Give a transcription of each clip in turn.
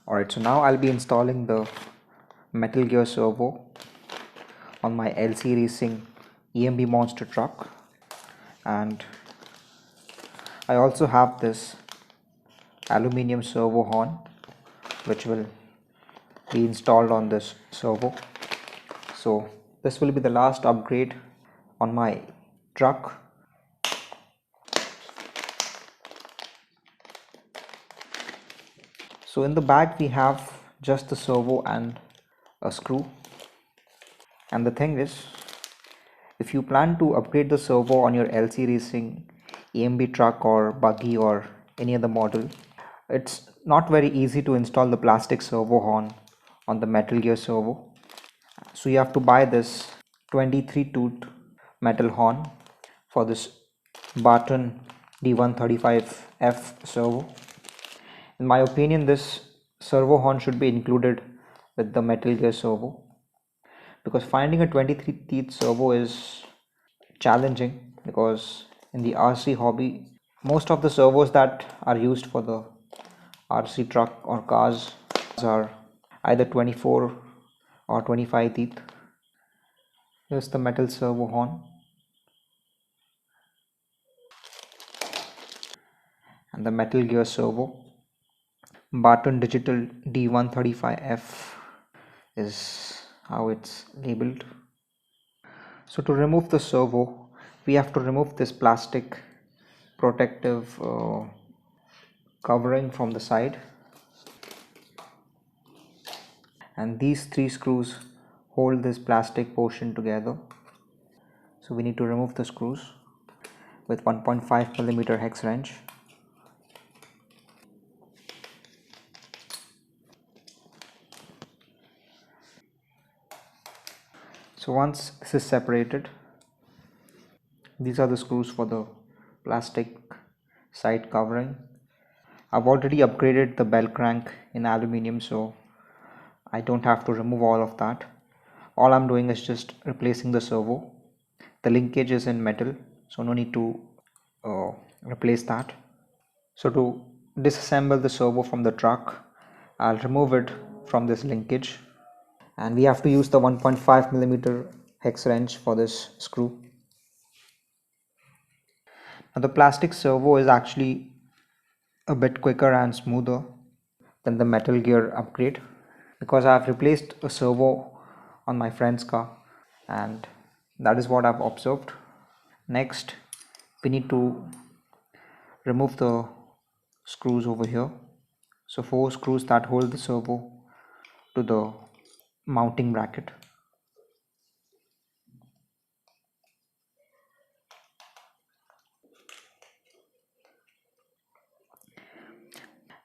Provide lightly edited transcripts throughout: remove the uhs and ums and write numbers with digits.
Alright, so now I'll be installing the Metal Gear Servo on my LC Racing EMB monster truck, and I also have this aluminium servo horn which will be installed on this servo. So this will be the last upgrade on my truck. So in the back we have just the servo and a screw. And the thing is, if you plan to upgrade the servo on your LC Racing EMB truck or buggy or any other model, it's not very easy to install the plastic servo horn on the Metal Gear Servo. So you have to buy this 23 tooth metal horn for this Batan D135F servo. In my opinion, this servo horn should be included with the Metal Gear Servo, because finding a 23 teeth servo is challenging, because in the RC hobby most of the servos that are used for the RC truck or cars are either 24 or 25 teeth. Here's the metal servo horn, and the Metal Gear Servo Batan Digital D135F is how it's labeled. So to remove the servo, we have to remove this plastic protective covering from the side, and these three screws hold this plastic portion together. So we need to remove the screws with 1.5 millimeter hex wrench. So once this is separated, these are the screws for the plastic side covering. I've already upgraded the bell crank in aluminium, so I don't have to remove all of that. All I'm doing is just replacing the servo. The linkage is in metal, so no need to replace that. So to disassemble the servo from the truck, I'll remove it from this linkage, and we have to use the 1.5 millimeter hex wrench for this screw. Now the plastic servo is actually a bit quicker and smoother than the Metal Gear upgrade, because I've replaced a servo on my friend's car, and that is what I've observed. Next, we need to remove the screws over here. So 4 screws that hold the servo to the mounting bracket.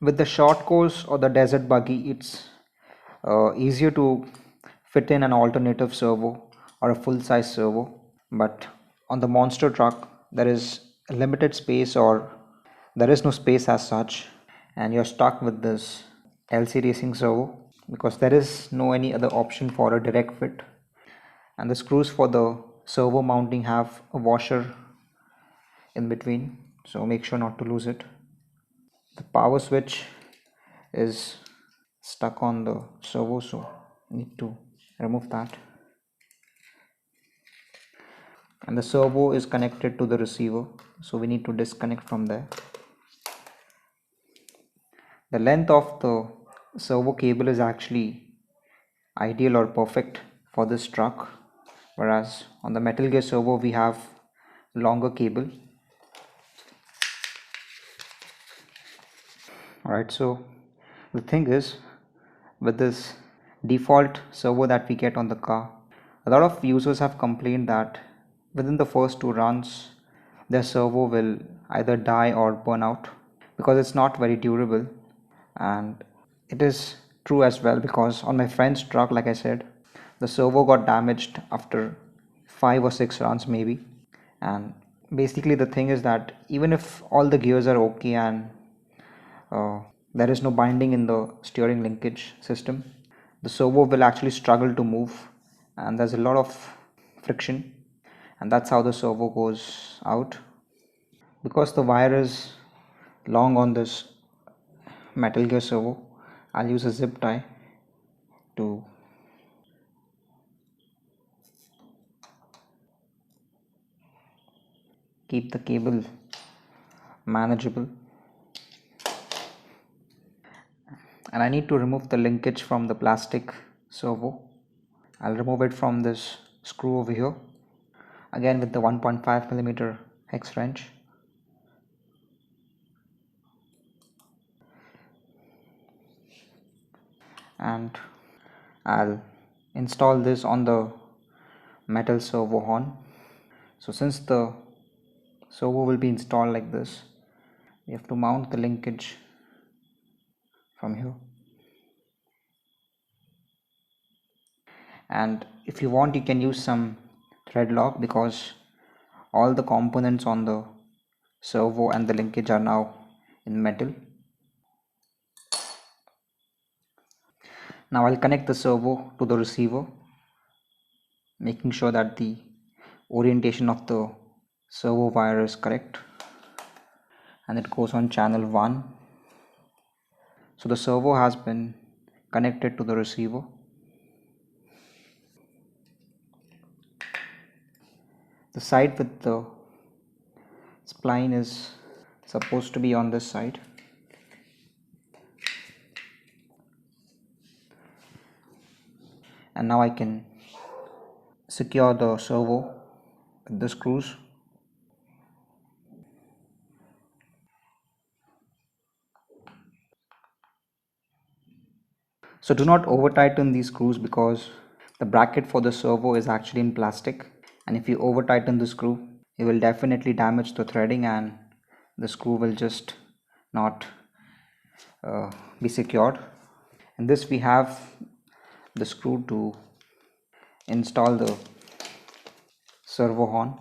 With the short course or the desert buggy, it's easier to fit in an alternative servo or a full-size servo, but on the monster truck there is limited space, or there is no space as such, and you're stuck with this LC Racing servo because there is no any other option for a direct fit. And the screws for the servo mounting have a washer in between, so make sure not to lose it. The power switch is stuck on the servo, so need to remove that. And the servo is connected to the receiver, so we need to disconnect from there. The length of the servo cable is actually ideal or perfect for this truck, whereas on the Metal Gear Servo we have longer cable. Alright, so the thing is, with this default servo that we get on the car, a lot of users have complained that within the first 2 runs their servo will either die or burn out because it's not very durable. And it is true as well, because on my friend's truck, like I said, the servo got damaged after 5 or 6 runs maybe. And basically the thing is that even if all the gears are okay and there is no binding in the steering linkage system, the servo will actually struggle to move, and there's a lot of friction, and that's how the servo goes out. Because the wire is long on this Metal Gear Servo, I'll use a zip tie to keep the cable manageable. And I need to remove the linkage from the plastic servo. I'll remove it from this screw over here, again with the 1.5 millimeter hex wrench. And I'll install this on the metal servo horn. So since the servo will be installed like this, we have to mount the linkage from here. And if you want, you can use some thread lock, because all the components on the servo and the linkage are now in metal. Now I'll connect the servo to the receiver, making sure that the orientation of the servo wire is correct, and it goes on channel 1. So the servo has been connected to the receiver. The side with the spline is supposed to be on this side. And now I can secure the servo with the screws. So do not over tighten these screws, because the bracket for the servo is actually in plastic, and if you over tighten the screw, it will definitely damage the threading and the screw will just not be secured. In this we have the screw to install the servo horn.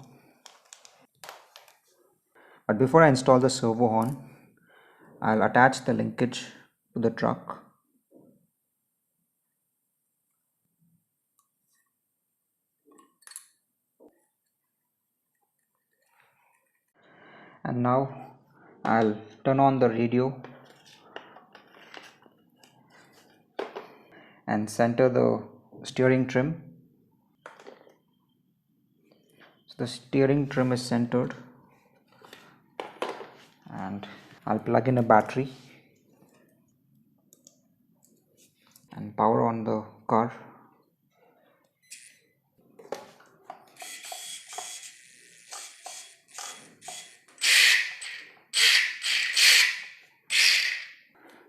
But before I install the servo horn, I'll attach the linkage to the truck. And now I'll turn on the radio and center the steering trim. So the steering trim is centered, and I'll plug in a battery and power on the car.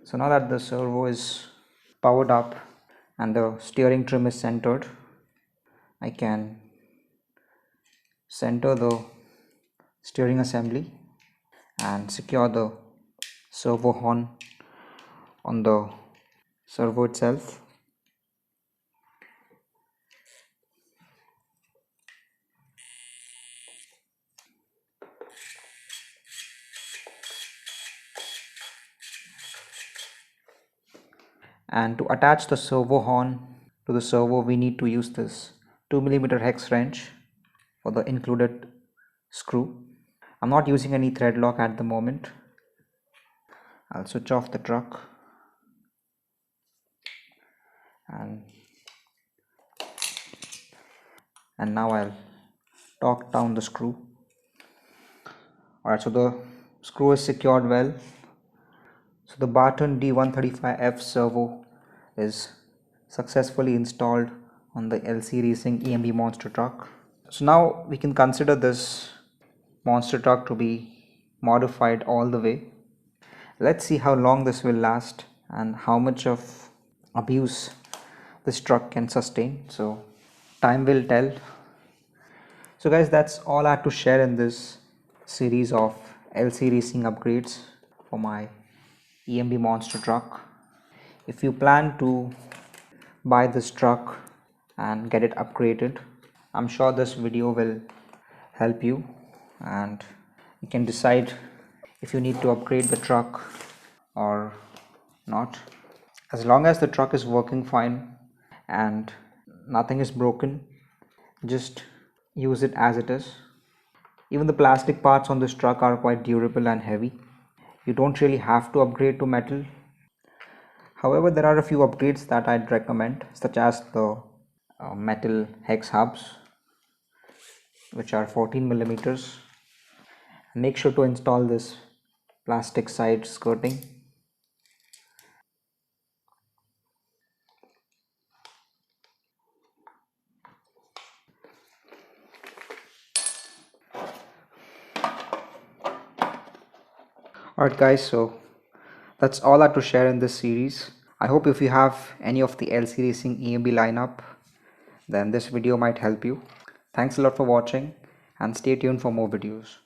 So now that the servo is powered up and the steering trim is centered, I can center the steering assembly and secure the servo horn on the servo itself. And to attach the servo horn to the servo, we need to use this 2 millimeter hex wrench for the included screw. I'm not using any thread lock at the moment. I'll switch off the truck and now I'll torque down the screw. Alright, so the screw is secured well. So the Batan D135F servo is successfully installed on the LC Racing EMB monster truck. So now we can consider this monster truck to be modified all the way. Let's see how long this will last and how much of abuse this truck can sustain. So time will tell. So guys, that's all I had to share in this series of LC Racing upgrades for my EMB monster truck. If you plan to buy this truck and get it upgraded, I'm sure this video will help you, and you can decide if you need to upgrade the truck or not. As long as the truck is working fine and nothing is broken, just use it as it is. Even the plastic parts on this truck are quite durable and heavy. You don't really have to upgrade to metal. However, there are a few upgrades that I'd recommend, such as the metal hex hubs, which are 14 millimeters. Make sure to install this plastic side skirting. Alright guys, so that's all I had to share in this series. I hope if you have any of the LC Racing EMB lineup, then this video might help you. Thanks a lot for watching and stay tuned for more videos.